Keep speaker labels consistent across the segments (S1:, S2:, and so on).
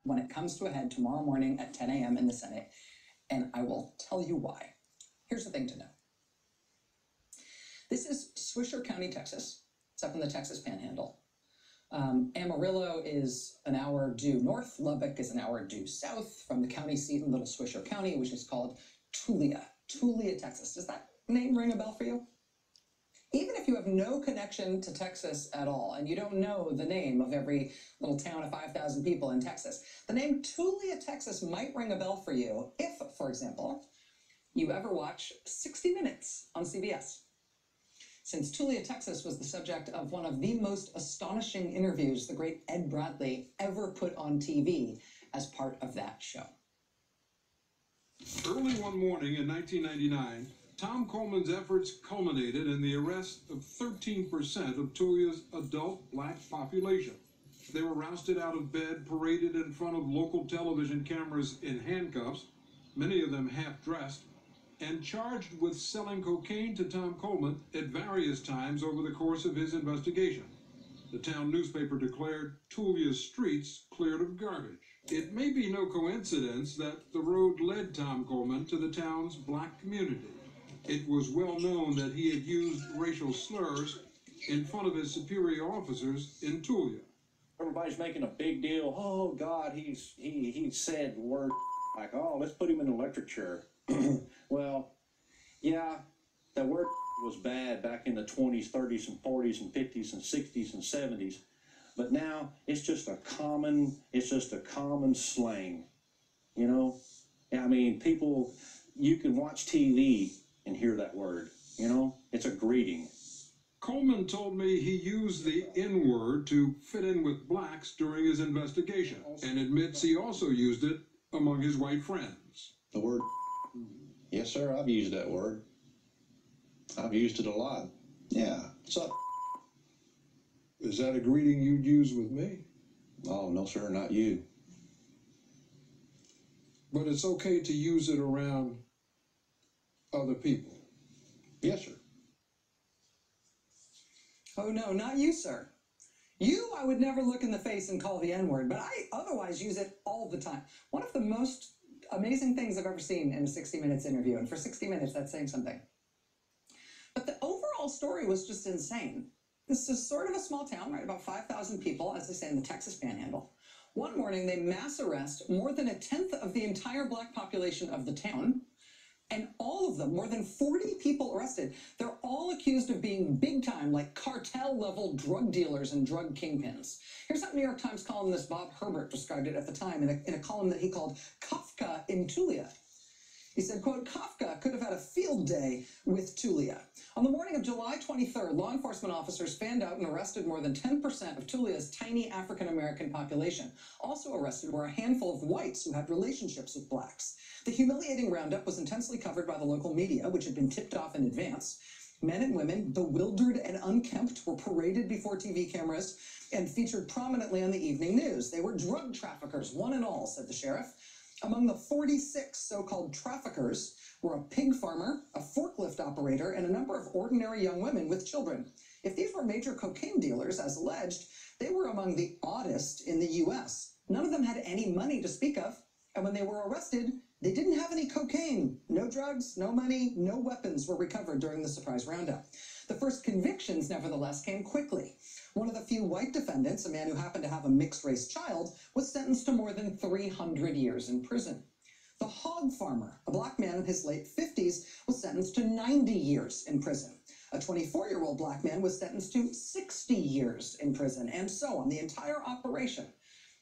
S1: when it comes to a head tomorrow morning at 10 a.m. in the Senate, and I will tell you why. Here's the thing to know. This is Swisher County, Texas. It's up in the Texas Panhandle. Amarillo is an hour due north. Lubbock is an hour due south from the county seat in Little Swisher County, which is called Tulia. Tulia, Texas. Does that name ring a bell for you? Even if you have no connection to Texas at all, and you don't know the name of every little town of 5,000 people in Texas, the name Tulia, Texas might ring a bell for you if, for example, you ever watch 60 Minutes on CBS. Since Tulia, Texas was the subject of one of the most astonishing interviews the great Ed Bradley ever put on TV as part of that show.
S2: Early one morning in 1999, Tom Coleman's efforts culminated in the arrest of 13% of Tulia's adult black population. They were rousted out of bed, paraded in front of local television cameras in handcuffs, many of them half-dressed, and charged with selling cocaine to Tom Coleman at various times over the course of his investigation. The town newspaper declared Tulia's streets cleared of garbage. It may be no coincidence that the road led Tom Coleman to the town's black community. It was well known that he had used racial slurs in front of his superior officers in Tulia.
S3: Everybody's making a big deal. Oh, God, he said the word like, oh, let's put him in an electric chair. Well, yeah, that word was bad back in the 20s, 30s, and 40s, and 50s, and 60s, and 70s. But now it's just a common slang, you know? I mean, people, you can watch TV and hear that word, you know? It's a greeting.
S2: Coleman told me he used the N-word to fit in with blacks during his investigation, and admits he also used it among his white friends.
S4: The word, yes, sir, I've used that word. I've used it a lot. Yeah, what's up?
S5: Is that a greeting you'd use with me?
S4: Oh, no, sir, not you.
S5: But it's okay to use it around other people?
S4: Yes, sir.
S1: Oh, no, not you, sir. You, I would never look in the face and call the N-word, but I otherwise use it all the time. One of the most amazing things I've ever seen in a 60 Minutes interview, and for 60 Minutes, that's saying something. But the overall story was just insane. This is sort of a small town, right? About 5,000 people, as they say in the Texas Panhandle. One morning, they mass arrest more than 1/10 of the entire black population of the town. And all of them, more than 40 people arrested, they're all accused of being big time, like cartel-level drug dealers and drug kingpins. Here's how New York Times columnist Bob Herbert described it at the time in a column that he called Kafka in Tulia. He said, quote, Kafka could have had a field day with Tulia. On the morning of July 23rd, law enforcement officers fanned out and arrested more than 10% of Tulia's tiny African-American population. Also arrested were a handful of whites who had relationships with blacks. The humiliating roundup was intensely covered by the local media, which had been tipped off in advance. Men and women, bewildered and unkempt, were paraded before TV cameras and featured prominently on the evening news. They were drug traffickers, one and all, said the sheriff. Among the 46 so-called traffickers were a pig farmer, a forklift operator, and a number of ordinary young women with children. If these were major cocaine dealers, as alleged, they were among the oddest in the U.S. None of them had any money to speak of, and when they were arrested, they didn't have any cocaine. No drugs, no money, no weapons were recovered during the surprise roundup. The first convictions, nevertheless, came quickly. One of the few white defendants, a man who happened to have a mixed-race child, was sentenced to more than 300 years in prison. The hog farmer, a black man in his late 50s, was sentenced to 90 years in prison. A 24-year-old black man was sentenced to 60 years in prison, and so on. The entire operation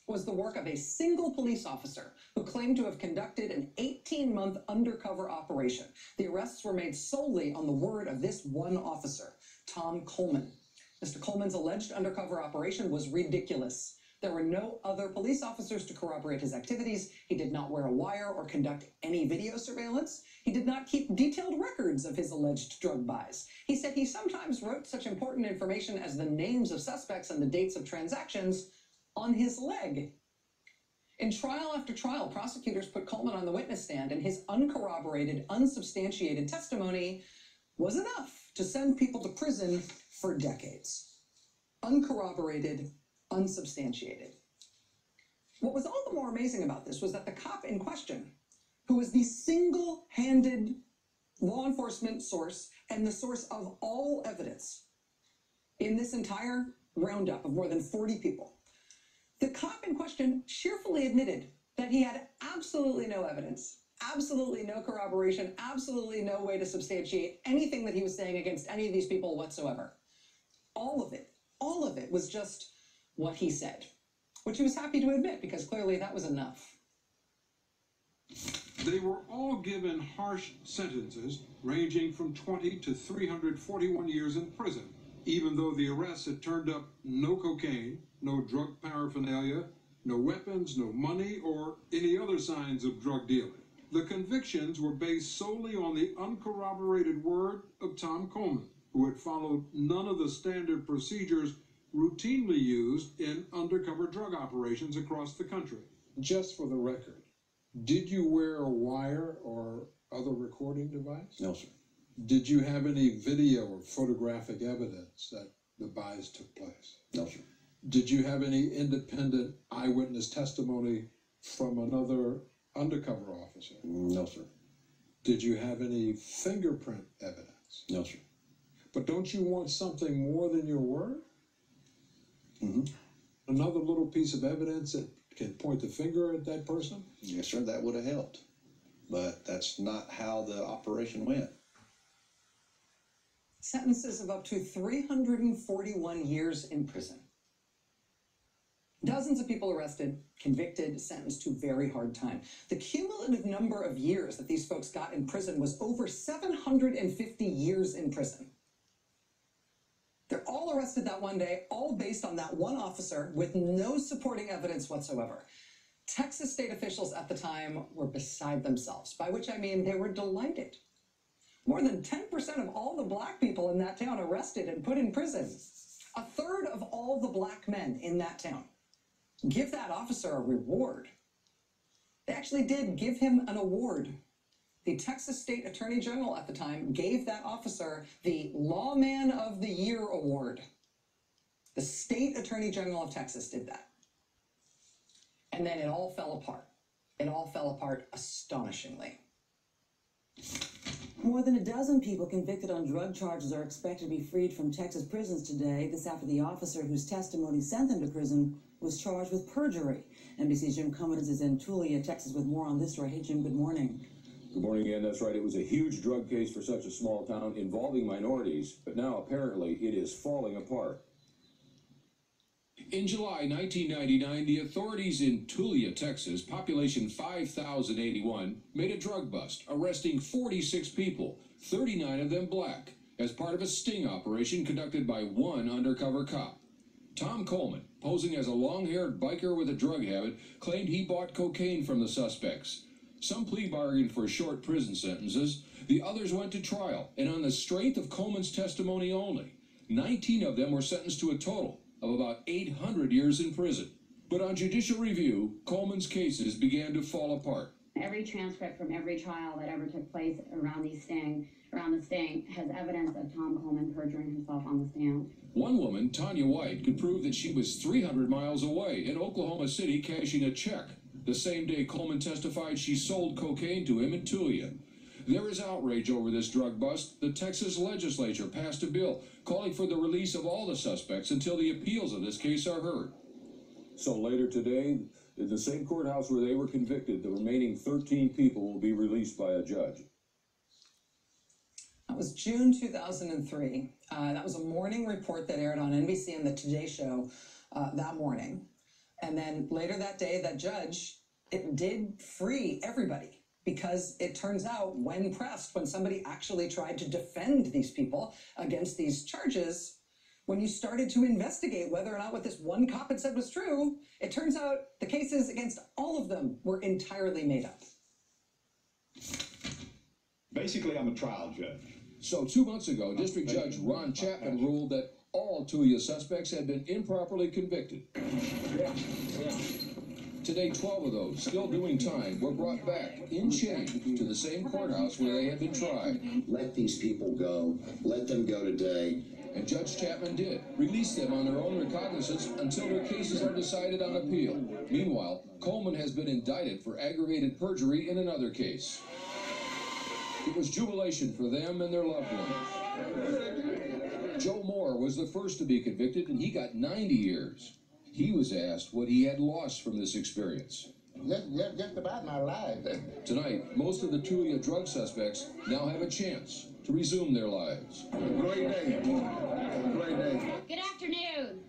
S1: was the work of a single police officer who claimed to have conducted an 18-month undercover operation. The arrests were made solely on the word of this one officer, Tom Coleman. Mr. Coleman's alleged undercover operation was ridiculous. There were no other police officers to corroborate his activities. He did not wear a wire or conduct any video surveillance. He did not keep detailed records of his alleged drug buys. He said he sometimes wrote such important information as the names of suspects and the dates of transactions on his leg. In trial after trial, prosecutors put Coleman on the witness stand, and his uncorroborated, unsubstantiated testimony was enough to send people to prison for decades. Uncorroborated, unsubstantiated. What What was all the more amazing about this was that the cop in question, who was the single-handed law enforcement source and the source of all evidence in this entire roundup of more than 40 people, the cop in question cheerfully admitted that he had absolutely no evidence, absolutely no corroboration, absolutely no way to substantiate anything that he was saying against any of these people whatsoever. All of it was just what he said, which he was happy to admit because clearly that was enough.
S2: They were all given harsh sentences ranging from 20 to 341 years in prison, even though the arrests had turned up no cocaine, no drug paraphernalia, no weapons, no money, or any other signs of drug dealing. The convictions were based solely on the uncorroborated word of Tom Coleman, who had followed none of the standard procedures routinely used in undercover drug operations across the country.
S5: Just for the record, did you wear a wire or other recording device?
S4: No, sir.
S5: Did you have any video or photographic evidence that the buys took place?
S4: No, sir.
S5: Did you have any independent eyewitness testimony from another undercover officer?
S4: No, sir.
S5: Did you have any fingerprint evidence?
S4: No, sir.
S5: But don't you want something more than your word?
S4: Mm-hmm.
S5: Another little piece of evidence that can point the finger at that person?
S4: Yes, sir, that would have helped. But that's not how the operation went.
S1: Sentences of up to 341 years in prison. Dozens of people arrested, convicted, sentenced to very hard time. The cumulative number of years that these folks got in prison was over 750 years in prison. They're all arrested that one day, all based on that one officer with no supporting evidence whatsoever. Texas state officials at the time were beside themselves, by which I mean they were delighted. More than 10% of all the black people in that town arrested and put in prison. A third of all the black men in that town. Give that officer a reward. They actually did give him an award. The Texas State Attorney General at the time gave that officer the Lawman of the Year award. The State Attorney General of Texas did that. And then it all fell apart. It all fell apart astonishingly.
S6: More than a dozen people convicted on drug charges are expected to be freed from Texas prisons today. This after the officer whose testimony sent them to prison was charged with perjury. NBC's Jim Cummins is in Tulia, Texas, with more on this story. Hey, Jim, good morning.
S7: Good morning, Ann. That's right. It was a huge drug case for such a small town involving minorities, but now apparently it is falling apart. In July 1999, the authorities in Tulia, Texas, population 5,081, made a drug bust, arresting 46 people, 39 of them black, as part of a sting operation conducted by one undercover cop. Tom Coleman, posing as a long-haired biker with a drug habit, claimed he bought cocaine from the suspects. Some plea bargained for short prison sentences. The others went to trial, and on the strength of Coleman's testimony only, 19 of them were sentenced to a total of about 800 years in prison. But on judicial review, Coleman's cases began to fall apart.
S8: Every transcript from every trial that ever took place around the sting has evidence of Tom Coleman perjuring himself on the stand.
S7: One woman, Tanya White, could prove that she was 300 miles away in Oklahoma City cashing a check. The same day Coleman testified she sold cocaine to him in Tulia. There is outrage over this drug bust. The Texas legislature passed a bill calling for the release of all the suspects until the appeals of this case are heard. So later today, in the same courthouse where they were convicted, the remaining 13 people will be released by a judge.
S1: That was June 2003. That was a morning report that aired on NBC and the Today Show that morning. And then later that day, that judge, it did free everybody. Because it turns out, when pressed, when somebody actually tried to defend these people against these charges, when you started to investigate whether or not what this one cop had said was true, it turns out the cases against all of them were entirely made up.
S9: Basically, I'm a trial judge.
S7: So 2 months ago, District Judge Ron Chapman ruled that all Tulia suspects had been improperly convicted. Today, 12 of those, still doing time, were brought back in chains to the same courthouse where they had been tried.
S10: Let these people go. Let them go today.
S7: And Judge Chapman did release them on their own recognizance until their cases are decided on appeal. Meanwhile, Coleman has been indicted for aggravated perjury in another case. It was jubilation for them and their loved ones. Joe Moore was the first to be convicted, and he got 90 years. He was asked what he had lost from this experience.
S10: Just about my life.
S7: Tonight, most of the Tulia drug suspects now have a chance to resume their lives.
S10: Great day. Great day.
S8: Good afternoon.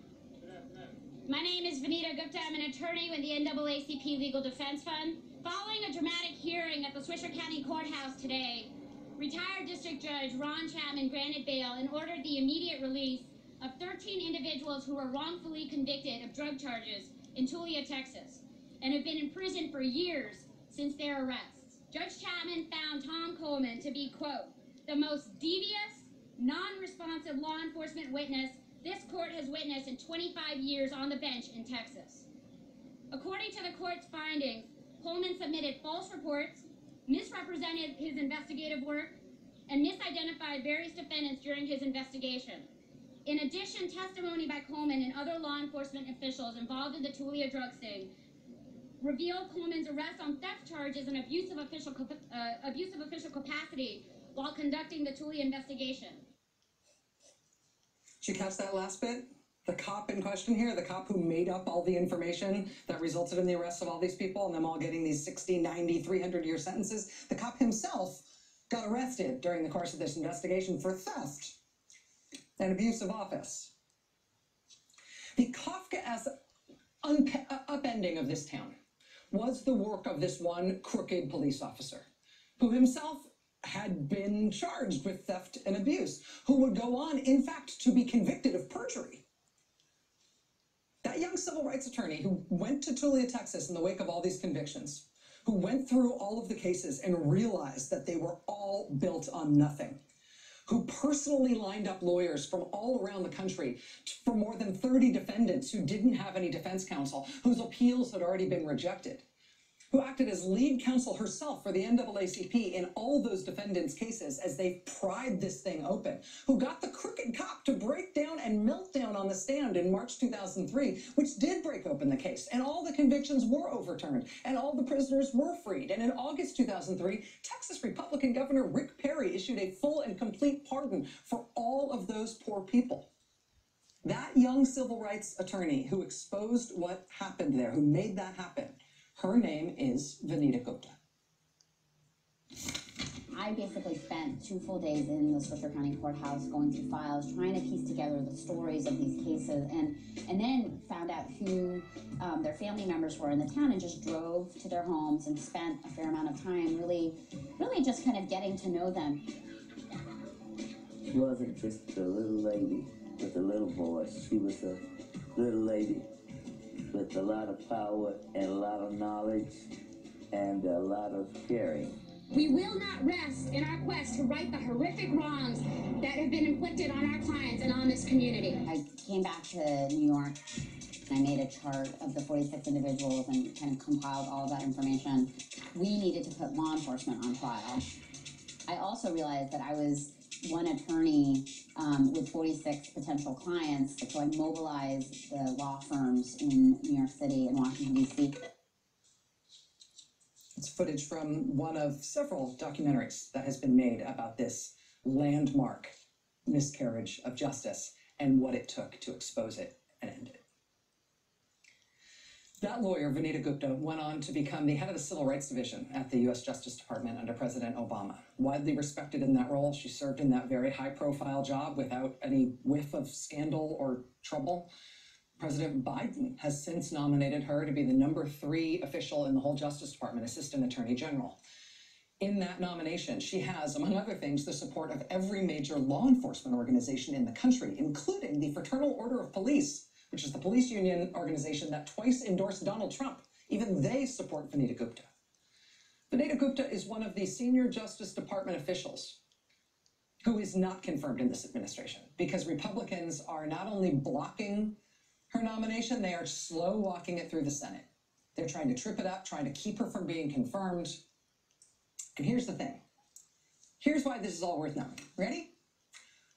S8: My name is Vanita Gupta. I'm an attorney with the NAACP Legal Defense Fund. Following a dramatic hearing at the Swisher County Courthouse today, retired District Judge Ron Chapman granted bail and ordered the immediate release of 13 individuals who were wrongfully convicted of drug charges in Tulia, Texas, and have been in prison for years since their arrests. Judge Chapman found Tom Coleman to be, quote, the most devious, non-responsive law enforcement witness this court has witnessed in 25 years on the bench in Texas. According to the court's findings, Coleman submitted false reports, misrepresented his investigative work, and misidentified various defendants during his investigation. In addition, testimony by Coleman and other law enforcement officials involved in the Tulia drug sting revealed Coleman's arrest on theft charges and abuse of official capacity while conducting the Tulia investigation.
S1: Did you catch that last bit? The cop in question here, the cop who made up all the information that resulted in the arrest of all these people and them all getting these 60, 90, 300-year sentences, the cop himself got arrested during the course of this investigation for theft and abuse of office. The Kafka-esque upending of this town was the work of this one crooked police officer who himself had been charged with theft and abuse, who would go on, in fact, to be convicted of perjury. That young civil rights attorney who went to Tulia, Texas in the wake of all these convictions, who went through all of the cases and realized that they were all built on nothing, who personally lined up lawyers from all around the country for more than 30 defendants who didn't have any defense counsel, whose appeals had already been rejected, who acted as lead counsel herself for the NAACP in all those defendants' cases as they pried this thing open, who got the crooked cop to break down and melt down on the stand in March 2003, which did break open the case, and all the convictions were overturned, and all the prisoners were freed. And in August 2003, Texas Republican Governor Rick Perry issued a full and complete pardon for all of those poor people. That young civil rights attorney who exposed what happened there, who made that happen, her name is Vanita Gupta.
S8: I basically spent 2 full days in the Swisher County Courthouse going through files, trying to piece together the stories of these cases, and then found out who their family members were in the town and just drove to their homes and spent a fair amount of time really just kind of getting to know them.
S11: She wasn't just a little lady with a little voice. She was a little lady with a lot of power and a lot of knowledge and a lot of caring.
S8: We will not rest in our quest to right the horrific wrongs that have been inflicted on our clients and on this community. I came back to New York and I made a chart of the 46 individuals and kind of compiled all of that information. We needed to put law enforcement on trial. I also realized that I was one attorney with 46 potential clients, so I mobilized the law firms in New York City and Washington, D.C.
S1: It's footage from one of several documentaries that has been made about this landmark miscarriage of justice and what it took to expose it and end it. That lawyer, Vanita Gupta, went on to become the head of the Civil Rights Division at the U.S. Justice Department under President Obama. Widely respected in that role, she served in that very high-profile job without any whiff of scandal or trouble. President Biden has since nominated her to be the number 3 official in the whole Justice Department, Assistant Attorney General. In that nomination, she has, among other things, the support of every major law enforcement organization in the country, including the Fraternal Order of Police, which is the police union organization that twice endorsed Donald Trump. Even they support Vanita Gupta. Vanita Gupta is one of the senior Justice Department officials who is not confirmed in this administration because Republicans are not only blocking her nomination, they are slow walking it through the Senate. They're trying to trip it up, trying to keep her from being confirmed. And here's the thing. Here's why this is all worth knowing. Ready?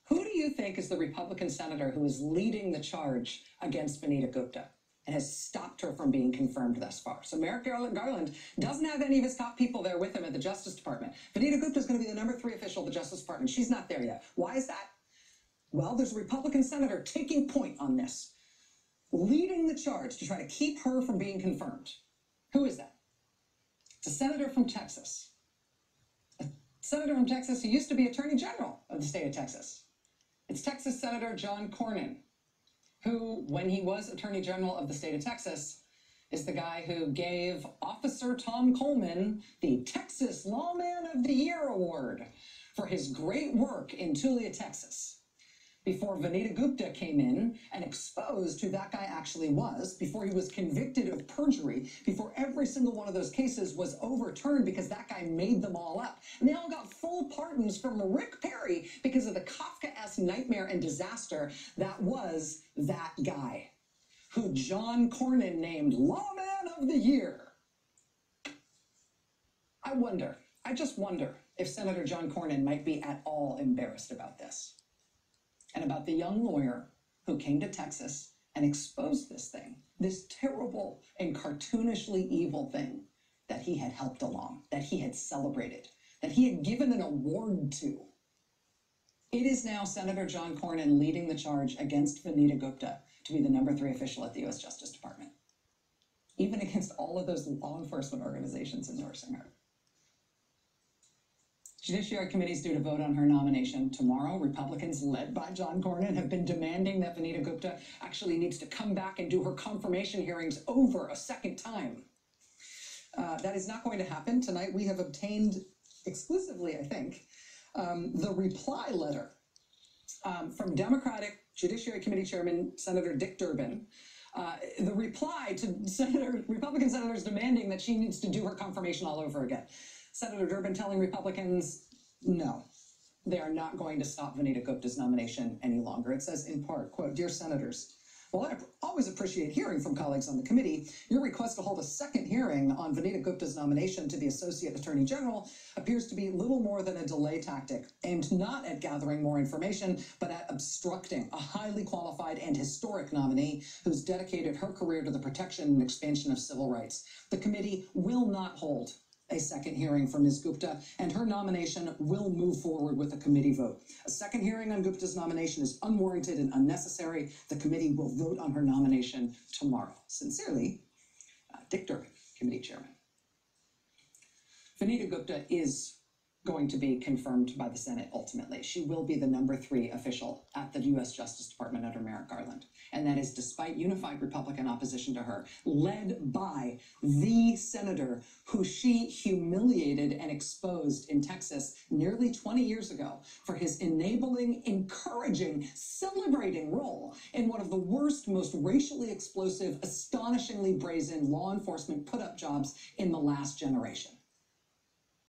S1: Who do you you think is the Republican senator who is leading the charge against Vanita Gupta and has stopped her from being confirmed thus far? So Merrick Garland doesn't have any of his top people there with him at the Justice Department. Vanita Gupta is going to be the #3 official of the Justice Department. She's not there yet. Why is that? Well, there's a Republican senator taking point on this, leading the charge to try to keep her from being confirmed. Who is that? It's a senator from Texas. A senator from Texas who used to be Attorney General of the state of Texas. It's Texas Senator John Cornyn, who, when he was Attorney General of the state of Texas, is the guy who gave Officer Tom Coleman the Texas Lawman of the Year award for his great work in Tulia, Texas. Before Vanita Gupta came in and exposed who that guy actually was, before he was convicted of perjury, before every single one of those cases was overturned because that guy made them all up. And they all got full pardons from Rick Perry because of the Kafka-esque nightmare and disaster that was that guy, who John Cornyn named Lawman of the Year. I just wonder if Senator John Cornyn might be at all embarrassed about this. And about the young lawyer who came to Texas and exposed this thing, this terrible and cartoonishly evil thing that he had helped along, that he had celebrated, that he had given an award to. It is now Senator John Cornyn leading the charge against Vanita Gupta to be the #3 official at the U.S. Justice Department, even against all of those law enforcement organizations endorsing her. Judiciary Committee is due to vote on her nomination tomorrow. Republicans, led by John Cornyn, have been demanding that Vanita Gupta actually needs to come back and do her confirmation hearings over a second time. That is not going to happen. Tonight we have obtained exclusively, I think, the reply letter from Democratic Judiciary Committee Chairman Senator Dick Durbin. The reply to Republican senators demanding that she needs to do her confirmation all over again. Senator Durbin telling Republicans, no, they are not going to stop Vanita Gupta's nomination any longer. It says in part, quote, "Dear Senators, while I always appreciate hearing from colleagues on the committee, your request to hold a second hearing on Vanita Gupta's nomination to the Associate Attorney General appears to be little more than a delay tactic, aimed not at gathering more information, but at obstructing a highly qualified and historic nominee who's dedicated her career to the protection and expansion of civil rights. The committee will not hold a second hearing for Ms. Gupta, and her nomination will move forward with a committee vote. A second hearing on Gupta's nomination is unwarranted and unnecessary. The committee will vote on her nomination tomorrow. Sincerely, Dick Durbin, committee chairman." Vanita Gupta is going to be confirmed by the Senate ultimately. She will be the #3 official at the U.S. Justice Department under Merrick Garland. And that is despite unified Republican opposition to her, led by the senator who she humiliated and exposed in Texas nearly 20 years ago for his enabling, encouraging, celebrating role in one of the worst, most racially explosive, astonishingly brazen law enforcement put-up jobs in the last generation.